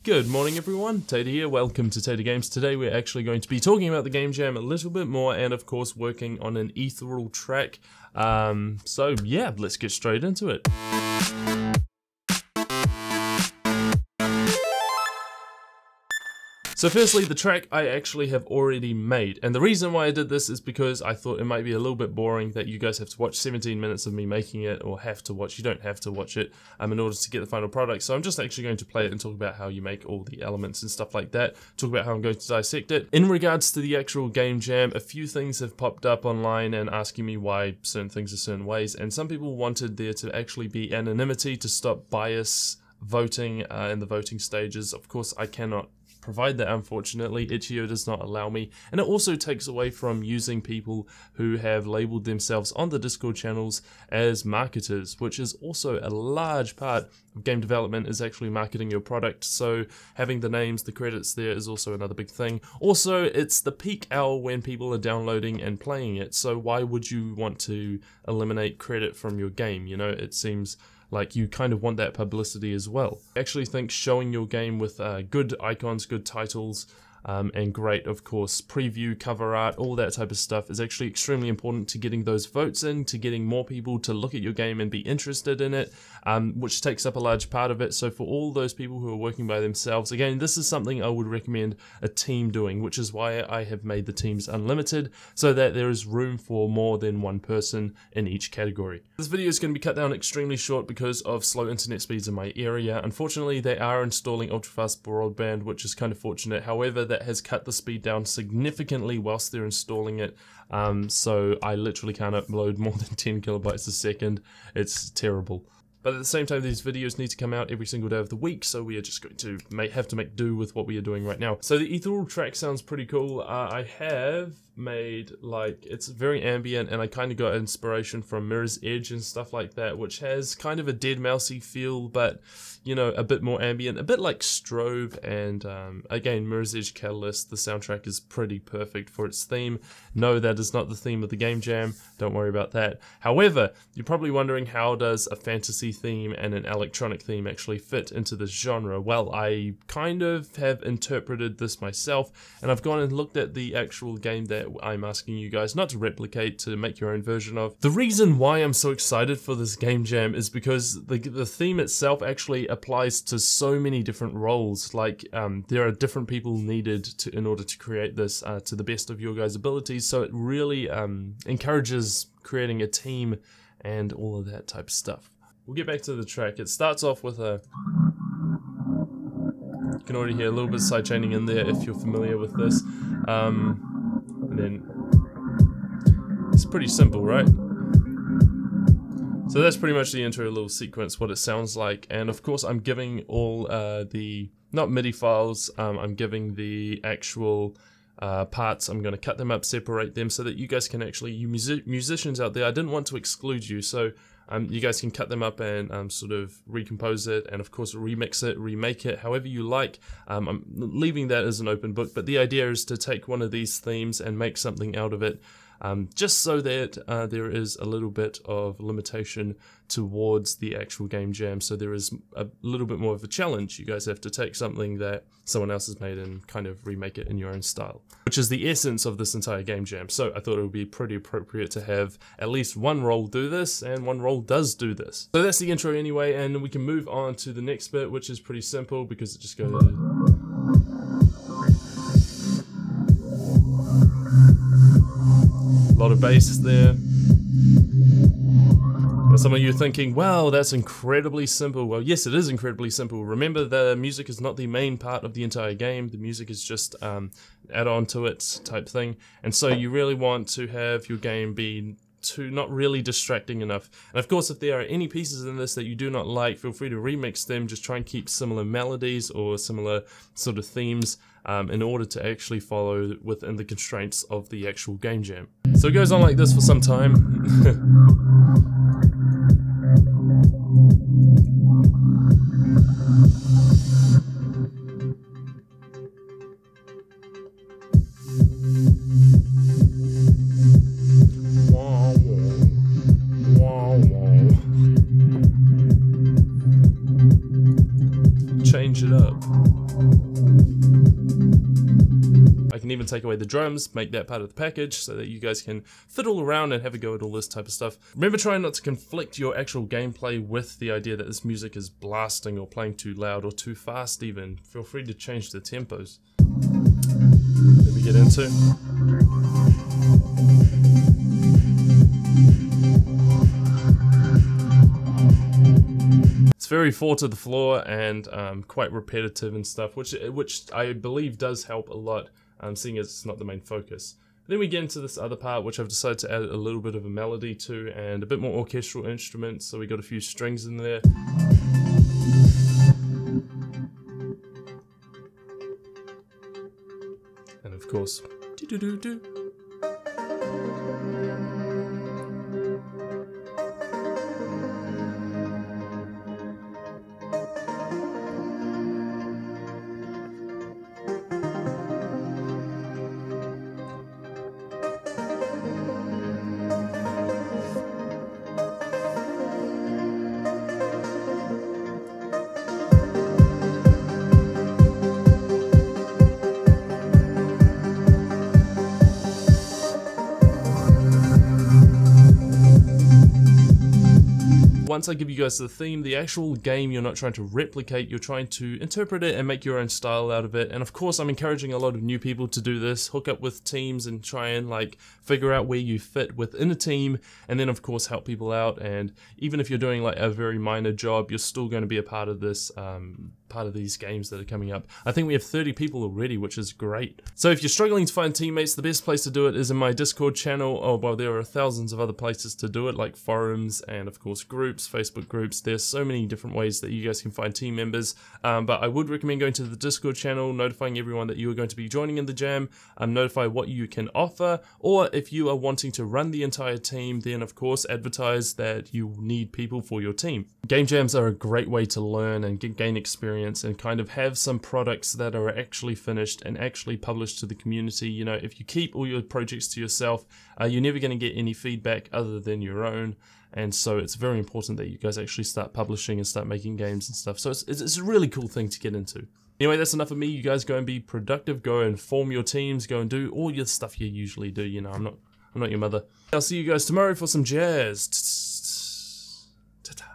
Good morning everyone, Tater here, welcome to Tater Games. Today we're actually going to be talking about the game jam a little bit more and of course working on an Ethereal track. So yeah, let's get straight into it. So firstly, the track I actually have already made, and the reason why I did this is because I thought it might be a little bit boring that you guys have to watch 17 minutes of me making it, or have to watch. You don't have to watch it in order to get the final product. So I'm just actually going to play it and talk about how you make all the elements and stuff like that, talk about how I'm going to dissect it. In regards to the actual game jam, a few things have popped up online and asking me why certain things are certain ways, and some people wanted there to actually be anonymity to stop bias voting in the voting stages. Of course, I cannot provide that, unfortunately. Itch.io does not allow me, and it also takes away from using people who have labeled themselves on the Discord channels as marketers, which is also a large part of game development, is actually marketing your product. So having the names, the credits there is also another big thing. Also, it's the peak hour when people are downloading and playing it, so why would you want to eliminate credit from your game? You know, it seems like you kind of want that publicity as well. I actually think showing your game with good icons, good titles, and great, of course, preview, cover art, all that type of stuff is actually extremely important to getting those votes in, to getting more people to look at your game and be interested in it, which takes up a large part of it. So for all those people who are working by themselves, again, this is something I would recommend a team doing, which is why I have made the teams unlimited, so that there is room for more than one person in each category. This video is going to be cut down extremely short because of slow internet speeds in my area. Unfortunately, they are installing ultra-fast broadband, which is kind of fortunate. However, that has cut the speed down significantly whilst they're installing it, so I literally can't upload more than 10 kilobytes a second. It's terrible. But at the same time, these videos need to come out every single day of the week, so we are just going to have to make do with what we are doing right now. So the Ethereal track sounds pretty cool. I have made, like, it's very ambient, and I kind of got inspiration from Mirror's Edge and stuff like that, which has kind of a Dead Mousey feel, but, you know, a bit more ambient, a bit like Strobe, and again, Mirror's Edge Catalyst. The soundtrack is pretty perfect for its theme. No, that is not the theme of the game jam, don't worry about that. However, you're probably wondering, how does a fantasy theme and an electronic theme actually fit into this genre? Well, I kind of have interpreted this myself, and I've gone and looked at the actual game that I'm asking you guys not to replicate, to make your own version of. The reason why I'm so excited for this game jam is because the theme itself actually applies to so many different roles. Like, there are different people needed in order to create this to the best of your guys' abilities, so it really encourages creating a team and all of that type of stuff. We'll get back to the track. It starts off with a... You can already hear a little bit of sidechaining in there if you're familiar with this. And then it's pretty simple, right? So that's pretty much the intro little sequence, what it sounds like. And of course I'm giving all the, not MIDI files, I'm giving the actual parts. I'm going to cut them up, separate them, so that you guys can actually, you musicians out there, I didn't want to exclude you, so you guys can cut them up and sort of recompose it, and of course remix it, remake it, however you like. I'm leaving that as an open book, but the idea is to take one of these themes and make something out of it, just so that there is a little bit of limitation towards the actual game jam, so there is a little bit more of a challenge. You guys have to take something that someone else has made and kind of remake it in your own style, which is the essence of this entire game jam. So I thought it would be pretty appropriate to have at least one role do this, and one role does do this. So that's the intro anyway, and we can move on to the next bit, which is pretty simple because it just goes... A lot of bass there. Now some of you are thinking, wow, that's incredibly simple. Well, yes, it is incredibly simple. Remember, the music is not the main part of the entire game. The music is just add on to it type thing. And so you really want to have your game be not really distracting enough. And of course, if there are any pieces in this that you do not like, feel free to remix them. Just try and keep similar melodies or similar sort of themes in order to actually follow within the constraints of the actual game jam. So it goes on like this for some time. Change it up. I can even take away the drums, make that part of the package so that you guys can fiddle around and have a go at all this type of stuff. Remember, try not to conflict your actual gameplay with the idea that this music is blasting or playing too loud or too fast even. Feel free to change the tempos. Then we get into it's very 4 to the floor and quite repetitive and stuff, which I believe does help a lot, seeing as it's not the main focus. Then we get into this other part, which I've decided to add a little bit of a melody to and a bit more orchestral instruments, so we got a few strings in there. And of course, do-do-do-do. Once I give you guys the theme, the actual game you're not trying to replicate, you're trying to interpret it and make your own style out of it. And of course, I'm encouraging a lot of new people to do this, hook up with teams and try and like figure out where you fit within a team, and then of course help people out. And even if you're doing like a very minor job, you're still going to be a part of this, part of these games that are coming up. I think we have 30 people already, which is great. So if you're struggling to find teammates, the best place to do it is in my Discord channel. Oh, well, there are thousands of other places to do it, like forums and of course groups, Facebook groups. There's so many different ways that you guys can find team members, but I would recommend going to the Discord channel, notifying everyone that you are going to be joining in the jam, notify what you can offer, or if you are wanting to run the entire team, then of course advertise that you need people for your team. Game jams are a great way to learn and gain experience and kind of have some products that are actually finished and actually published to the community. You know, if you keep all your projects to yourself, you're never going to get any feedback other than your own. And so it's very important that you guys actually start publishing and start making games and stuff. So it's a really cool thing to get into. Anyway, that's enough of me. You guys go and be productive. Go and form your teams. Go and do all your stuff you usually do. You know, I'm not your mother. I'll see you guys tomorrow for some jazz. Ta-ta.